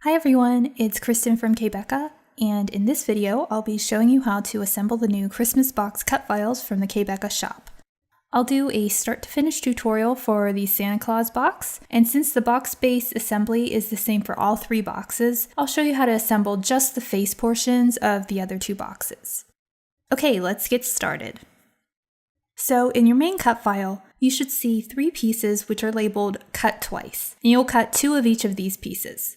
Hi everyone, it's Kristen from k.becca, and in this video I'll be showing you how to assemble the new Christmas box cut files from the k.becca shop. I'll do a start to finish tutorial for the Santa Claus box, and since the box base assembly is the same for all three boxes, I'll show you how to assemble just the face portions of the other two boxes. Okay, let's get started. So in your main cut file, you should see three pieces which are labeled cut twice, and you'll cut two of each of these pieces.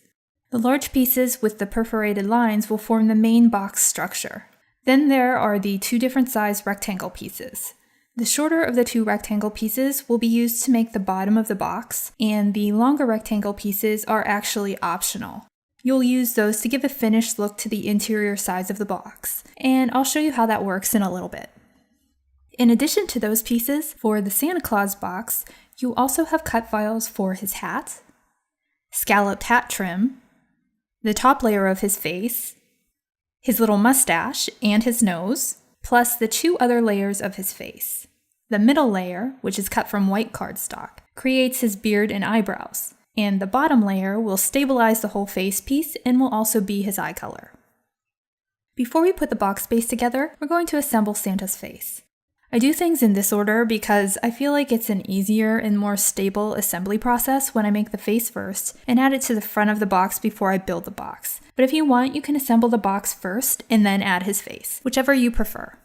The large pieces with the perforated lines will form the main box structure. Then there are the two different size rectangle pieces. The shorter of the two rectangle pieces will be used to make the bottom of the box, and the longer rectangle pieces are actually optional. You'll use those to give a finished look to the interior size of the box, and I'll show you how that works in a little bit. In addition to those pieces, for the Santa Claus box, you also have cut files for his hat, scalloped hat trim, the top layer of his face, his little mustache and his nose, plus the two other layers of his face. The middle layer, which is cut from white cardstock, creates his beard and eyebrows, and the bottom layer will stabilize the whole face piece and will also be his eye color. Before we put the box base together, we're going to assemble Santa's face. I do things in this order because I feel like it's an easier and more stable assembly process when I make the face first and add it to the front of the box before I build the box. But if you want, you can assemble the box first and then add his face, whichever you prefer.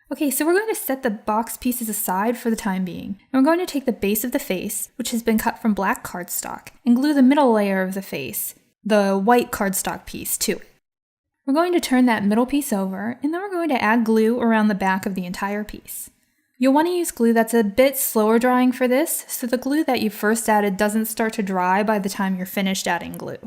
Okay, so we're going to set the box pieces aside for the time being, and we're going to take the base of the face, which has been cut from black cardstock, and glue the middle layer of the face, the white cardstock piece, to it. We're going to turn that middle piece over, and then we're going to add glue around the back of the entire piece. You'll want to use glue that's a bit slower drying for this, so the glue that you first added doesn't start to dry by the time you're finished adding glue.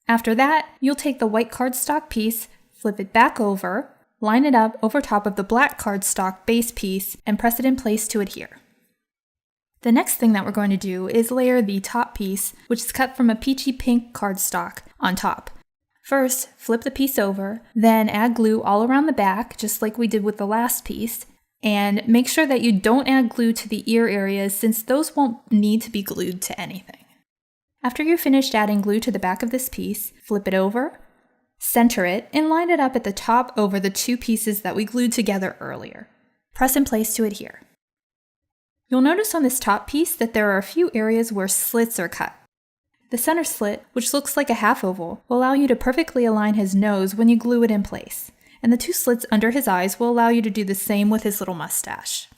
After that, you'll take the white cardstock piece, flip it back over, line it up over top of the black cardstock base piece, and press it in place to adhere. The next thing that we're going to do is layer the top piece, which is cut from a peachy pink cardstock, on top. First, flip the piece over, then add glue all around the back, just like we did with the last piece, and make sure that you don't add glue to the ear areas since those won't need to be glued to anything. After you're finished adding glue to the back of this piece, flip it over, center it, and line it up at the top over the two pieces that we glued together earlier. Press in place to adhere. You'll notice on this top piece that there are a few areas where slits are cut. The center slit, which looks like a half oval, will allow you to perfectly align his nose when you glue it in place, and the two slits under his eyes will allow you to do the same with his little mustache.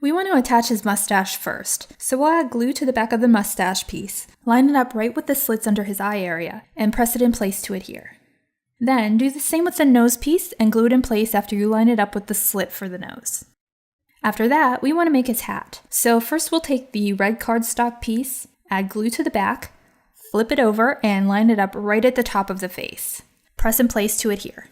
We want to attach his mustache first, so we'll add glue to the back of the mustache piece, line it up right with the slits under his eye area, and press it in place to adhere. Then do the same with the nose piece and glue it in place after you line it up with the slit for the nose. After that, we want to make his hat, so first we'll take the red cardstock piece, add glue to the back, flip it over, and line it up right at the top of the face. Press in place to adhere.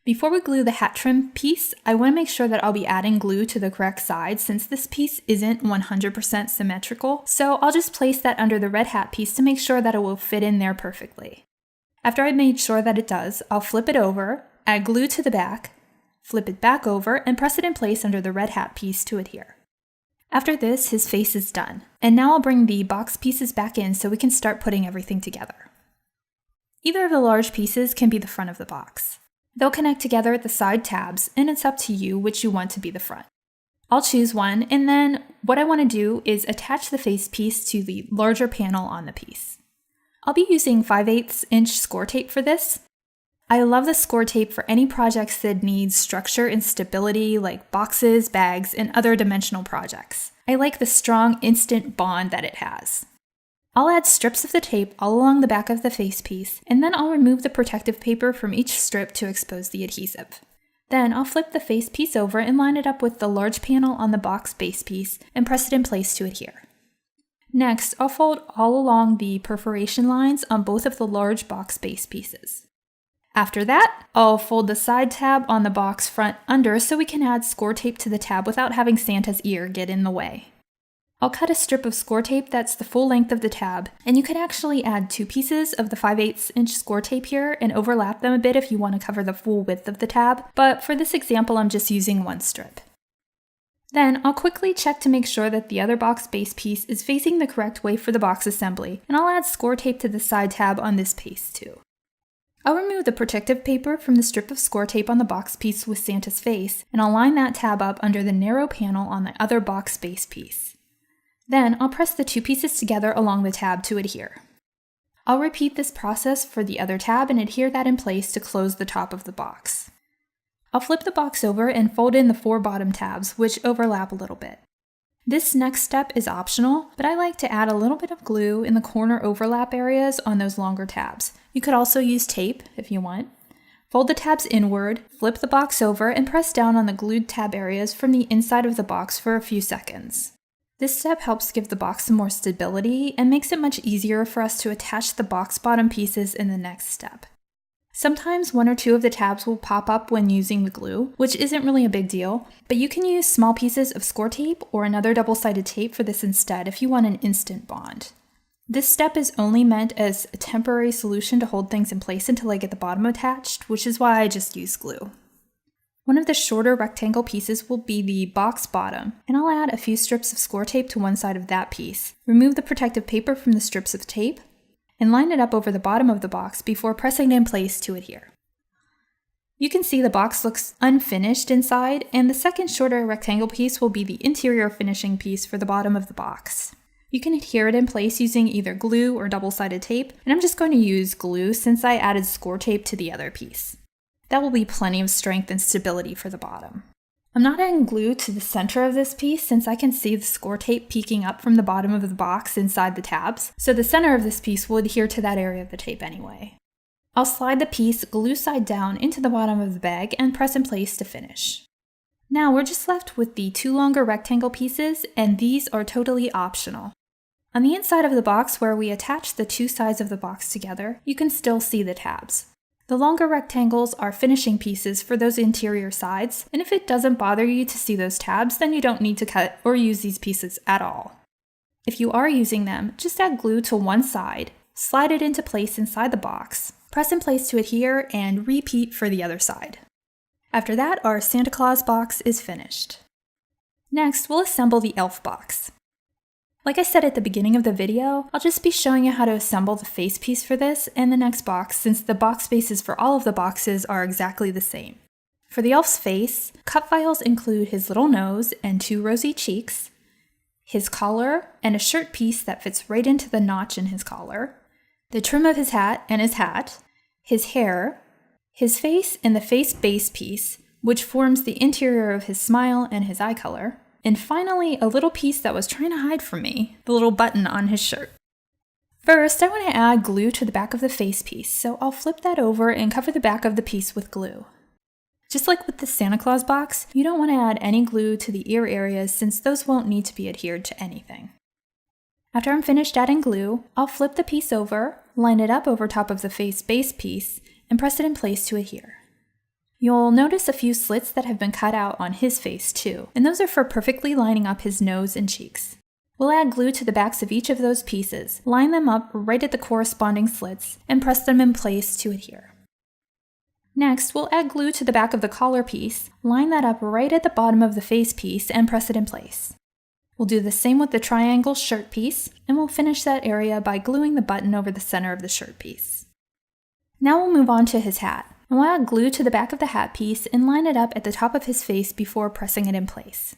Before we glue the hat trim piece, I want to make sure that I'll be adding glue to the correct side since this piece isn't 100% symmetrical, so I'll just place that under the red hat piece to make sure that it will fit in there perfectly. After I've made sure that it does, I'll flip it over, add glue to the back, flip it back over, and press it in place under the red hat piece to adhere. After this, his face is done, and now I'll bring the box pieces back in so we can start putting everything together. Either of the large pieces can be the front of the box. They'll connect together at the side tabs, and it's up to you which you want to be the front. I'll choose one, and then what I want to do is attach the face piece to the larger panel on the piece. I'll be using 5/8 inch Scor Tape for this. I love the Scor Tape for any projects that need structure and stability like boxes, bags, and other dimensional projects. I like the strong instant bond that it has. I'll add strips of the tape all along the back of the face piece, and then I'll remove the protective paper from each strip to expose the adhesive. Then I'll flip the face piece over and line it up with the large panel on the box base piece and press it in place to adhere. Next, I'll fold all along the perforation lines on both of the large box base pieces. After that, I'll fold the side tab on the box front under so we can add Scor Tape to the tab without having Santa's ear get in the way. I'll cut a strip of Scor Tape that's the full length of the tab, and you can actually add two pieces of the 5/8 inch Scor Tape here and overlap them a bit if you want to cover the full width of the tab, but for this example I'm just using one strip. Then I'll quickly check to make sure that the other box base piece is facing the correct way for the box assembly, and I'll add Scor Tape to the side tab on this piece too. I'll remove the protective paper from the strip of Scor Tape on the box piece with Santa's face, and I'll line that tab up under the narrow panel on the other box base piece. Then I'll press the two pieces together along the tab to adhere. I'll repeat this process for the other tab and adhere that in place to close the top of the box. I'll flip the box over and fold in the 4 bottom tabs, which overlap a little bit. This next step is optional, but I like to add a little bit of glue in the corner overlap areas on those longer tabs. You could also use tape if you want. Fold the tabs inward, flip the box over, and press down on the glued tab areas from the inside of the box for a few seconds. This step helps give the box some more stability and makes it much easier for us to attach the box bottom pieces in the next step. Sometimes 1 or 2 of the tabs will pop up when using the glue, which isn't really a big deal, but you can use small pieces of Scor Tape or another double-sided tape for this instead if you want an instant bond. This step is only meant as a temporary solution to hold things in place until I get the bottom attached, which is why I just use glue. One of the shorter rectangle pieces will be the box bottom, and I'll add a few strips of Scor Tape to one side of that piece, remove the protective paper from the strips of tape, and line it up over the bottom of the box before pressing it in place to adhere. You can see the box looks unfinished inside, and the second shorter rectangle piece will be the interior finishing piece for the bottom of the box. You can adhere it in place using either glue or double-sided tape, and I'm just going to use glue since I added Scor Tape to the other piece. That will be plenty of strength and stability for the bottom. I'm not adding glue to the center of this piece since I can see the Scor Tape peeking up from the bottom of the box inside the tabs, so the center of this piece will adhere to that area of the tape anyway. I'll slide the piece glue side down into the bottom of the bag and press in place to finish. Now we're just left with the 2 longer rectangle pieces, and these are totally optional. On the inside of the box where we attach the 2 sides of the box together, you can still see the tabs. The longer rectangles are finishing pieces for those interior sides, and if it doesn't bother you to see those tabs, then you don't need to cut or use these pieces at all. If you are using them, just add glue to one side, slide it into place inside the box, press in place to adhere, and repeat for the other side. After that, our Santa Claus box is finished. Next, we'll assemble the elf box. Like I said at the beginning of the video, I'll just be showing you how to assemble the face piece for this and the next box since the box bases for all of the boxes are exactly the same. For the elf's face, cut files include his little nose and 2 rosy cheeks, his collar and a shirt piece that fits right into the notch in his collar, the trim of his hat and his hat, his hair, his face and the face base piece, which forms the interior of his smile and his eye color, and finally, a little piece that was trying to hide from me, the little button on his shirt. First, I want to add glue to the back of the face piece, so I'll flip that over and cover the back of the piece with glue. Just like with the Santa Claus box, you don't want to add any glue to the ear areas since those won't need to be adhered to anything. After I'm finished adding glue, I'll flip the piece over, line it up over top of the face base piece, and press it in place to adhere. You'll notice a few slits that have been cut out on his face too, and those are for perfectly lining up his nose and cheeks. We'll add glue to the backs of each of those pieces, line them up right at the corresponding slits, and press them in place to adhere. Next, we'll add glue to the back of the collar piece, line that up right at the bottom of the face piece, and press it in place. We'll do the same with the triangle shirt piece, and we'll finish that area by gluing the button over the center of the shirt piece. Now we'll move on to his hat. And we'll add glue to the back of the hat piece and line it up at the top of his face before pressing it in place.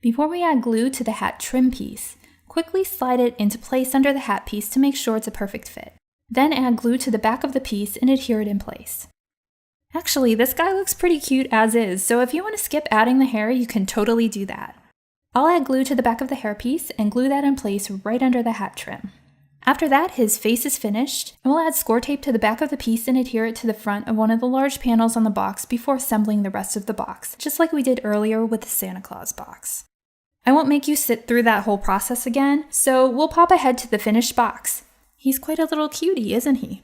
Before we add glue to the hat trim piece, quickly slide it into place under the hat piece to make sure it's a perfect fit. Then add glue to the back of the piece and adhere it in place. Actually, this guy looks pretty cute as is, so if you want to skip adding the hair, you can totally do that. I'll add glue to the back of the hair piece and glue that in place right under the hat trim. After that, his face is finished, and we'll add Scor Tape to the back of the piece and adhere it to the front of one of the large panels on the box before assembling the rest of the box, just like we did earlier with the Santa Claus box. I won't make you sit through that whole process again, so we'll pop ahead to the finished box. He's quite a little cutie, isn't he?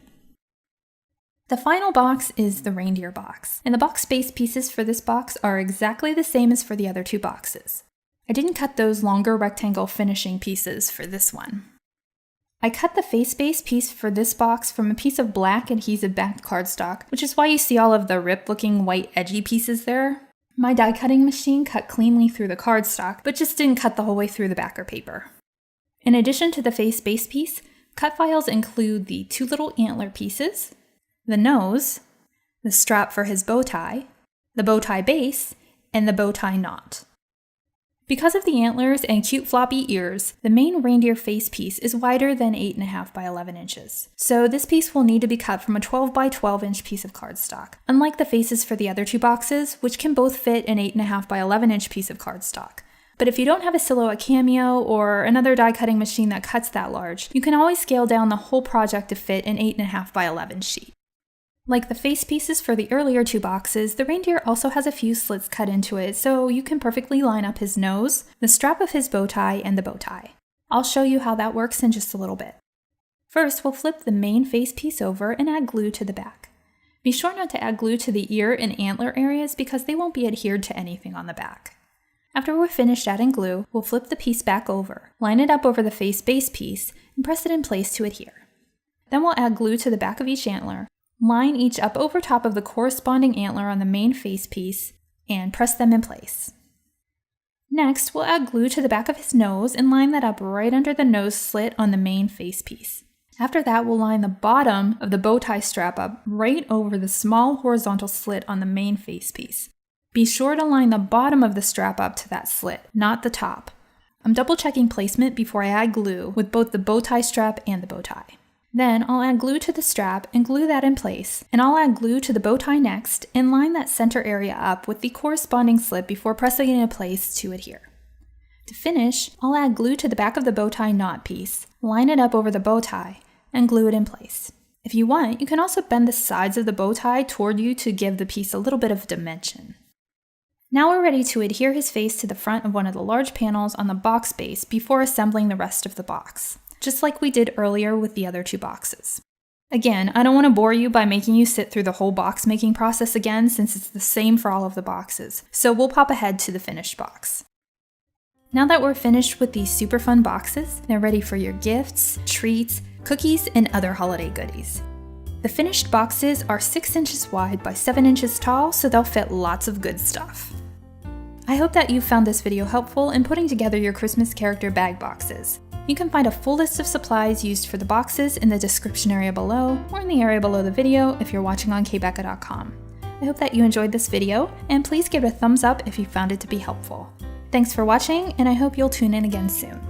The final box is the reindeer box, and the box base pieces for this box are exactly the same as for the other 2 boxes. I didn't cut those longer rectangle finishing pieces for this one. I cut the face base piece for this box from a piece of Black Adhesive Backed Cardstock, which is why you see all of the ripped looking white edgy pieces there. My die cutting machine cut cleanly through the cardstock, but just didn't cut the whole way through the backer paper. In addition to the face base piece, cut files include the 2 little antler pieces, the nose, the strap for his bow tie, the bow tie base, and the bow tie knot. Because of the antlers and cute floppy ears, the main reindeer face piece is wider than 8.5 by 11 inches. So this piece will need to be cut from a 12 by 12 inch piece of cardstock, unlike the faces for the other 2 boxes, which can both fit an 8.5 by 11 inch piece of cardstock. But if you don't have a Silhouette Cameo or another die cutting machine that cuts that large, you can always scale down the whole project to fit an 8.5 by 11 sheet. Like the face pieces for the earlier 2 boxes, the reindeer also has a few slits cut into it, so you can perfectly line up his nose, the strap of his bow tie, and the bow tie. I'll show you how that works in just a little bit. First, we'll flip the main face piece over and add glue to the back. Be sure not to add glue to the ear and antler areas because they won't be adhered to anything on the back. After we're finished adding glue, we'll flip the piece back over, line it up over the face base piece, and press it in place to adhere. Then we'll add glue to the back of each antler, line each up over top of the corresponding antler on the main face piece, and press them in place. Next, we'll add glue to the back of his nose and line that up right under the nose slit on the main face piece. After that, we'll line the bottom of the bow tie strap up right over the small horizontal slit on the main face piece. Be sure to line the bottom of the strap up to that slit, not the top. I'm double checking placement before I add glue with both the bow tie strap and the bow tie. Then I'll add glue to the strap and glue that in place, and I'll add glue to the bow tie next and line that center area up with the corresponding slit before pressing it in place to adhere. To finish, I'll add glue to the back of the bow tie knot piece, line it up over the bow tie, and glue it in place. If you want, you can also bend the sides of the bow tie toward you to give the piece a little bit of dimension. Now we're ready to adhere his face to the front of one of the large panels on the box base before assembling the rest of the box, just like we did earlier with the other 2 boxes. Again, I don't want to bore you by making you sit through the whole box making process again since it's the same for all of the boxes, so we'll pop ahead to the finished box. Now that we're finished with these super fun boxes, they're ready for your gifts, treats, cookies, and other holiday goodies. The finished boxes are 6 inches wide by 7 inches tall, so they'll fit lots of good stuff. I hope that you found this video helpful in putting together your Christmas character bag boxes. You can find a full list of supplies used for the boxes in the description area below, or in the area below the video if you're watching on k.becca.com. I hope that you enjoyed this video, and please give it a thumbs up if you found it to be helpful. Thanks for watching, and I hope you'll tune in again soon.